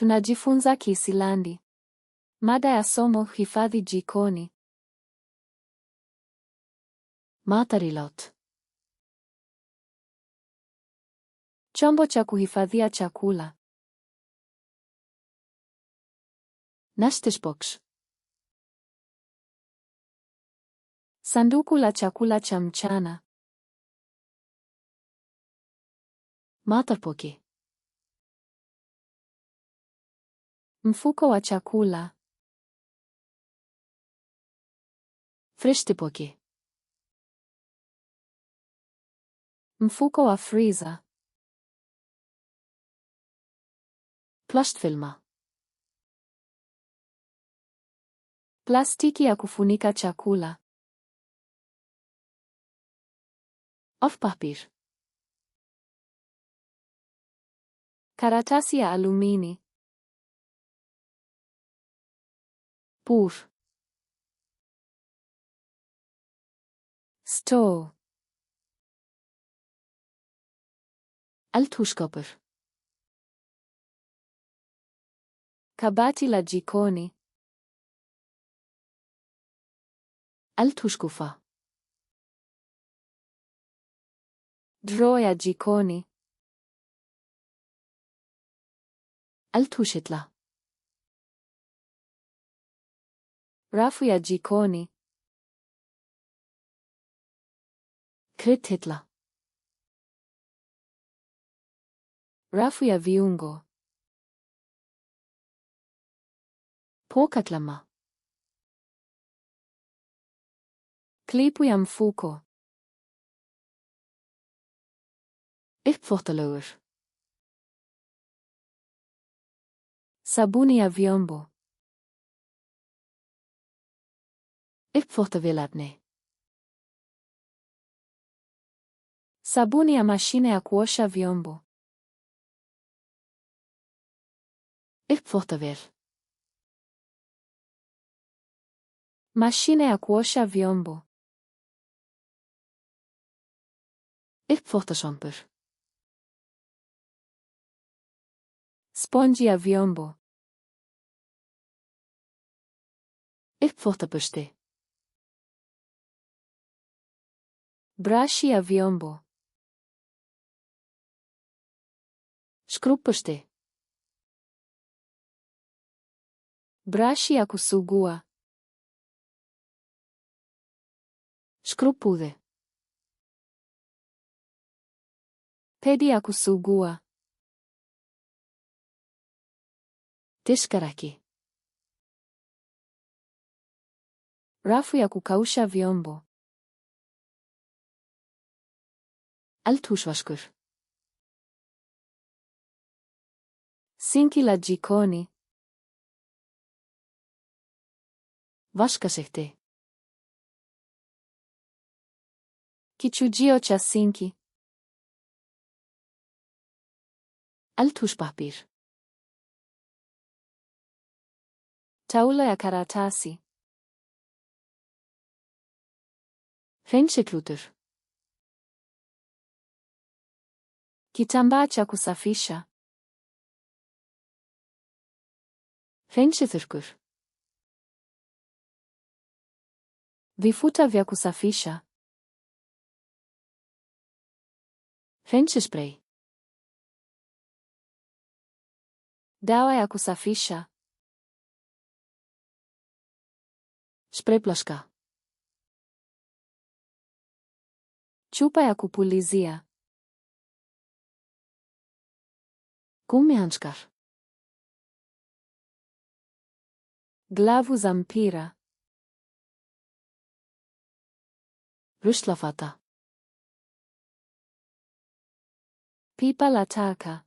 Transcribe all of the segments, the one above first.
Tunajifunza Kiisilandi. Mada ya somo: hifadhi jikoni. Matarilot. Chombo cha kuhifadhia chakula. Nastishbox. Sanduku la chakula cha mchana. Matarpoke. Mfuko wa chakula. Frishtipoke. Mfuko wa freezer. Plastfilmer. Plastiki ya kufunika chakula. Afpapier. Karatasi ya alumini. Pur. Stove. Altushkopper. Kabati la jikoni. Altushkufa. Drawer ya jikoni. Altushitla. Rafu ya jikoni. Krithitla. Rafu ya viungo. Pokatlama. Klipu ya mfuko. Ipfortaloer. Sabuni ya vyombo. Ipfortavelatne. Sabuni ya mashine ya kuosha vyombo. Ipfortavel. Mashine ya kuosha vyombo. Ipfortashamper. Sponji ya vyombo. Ipfortabørste. Brashi ya vyombo. Skrupbørste. Brashi ya kusugua. Skrupude. Pedi ya kusugua. Tishkaraki. Rafu ya kukausha vyombo. Altushwashkur. Sinki la jikoni. Vashkashekte. Kichujio cha sinki. Altushpapier. Taulo ya karatasi. Renshekluter. Kitambaa cha kusafisha. Renshethurkur. Vifuta vya kusafisha. Renshespray. Dawa ya kusafisha. Sprayplaska. Chupa ya kupulizia. Gummihandskar. Glavu za mpira. Rushlafata. Pipa la taka.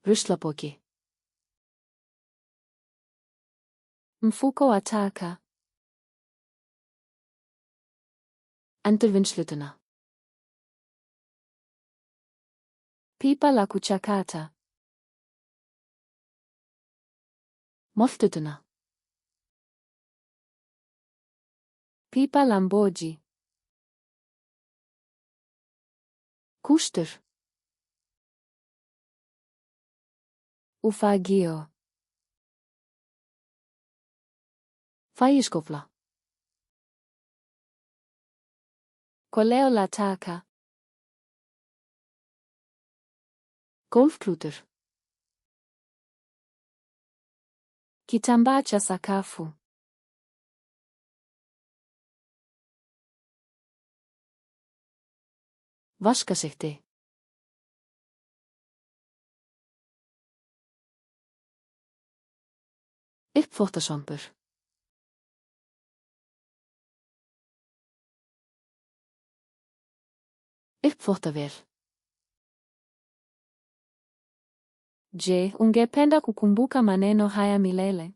Rushlapoke. Mfuko wa taka. Antervinslutena. Pipa la kuchakata. Moftutena. Pipa la mboji. Kushter. Ufagio. Faishkofla. Koleo la taka. Golfkluter. Kitambaa cha sakafu. Waschgeschäfte. Uppfottershamper. Uppfotterwear. Je, ungependa kukumbuka maneno haya milele?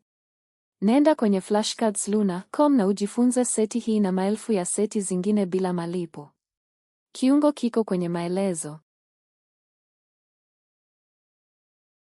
Nenda kwenye flashcards.luna.com na ujifunze seti hii na maelfu ya seti zingine bila malipo. Kiungo kiko kwenye maelezo.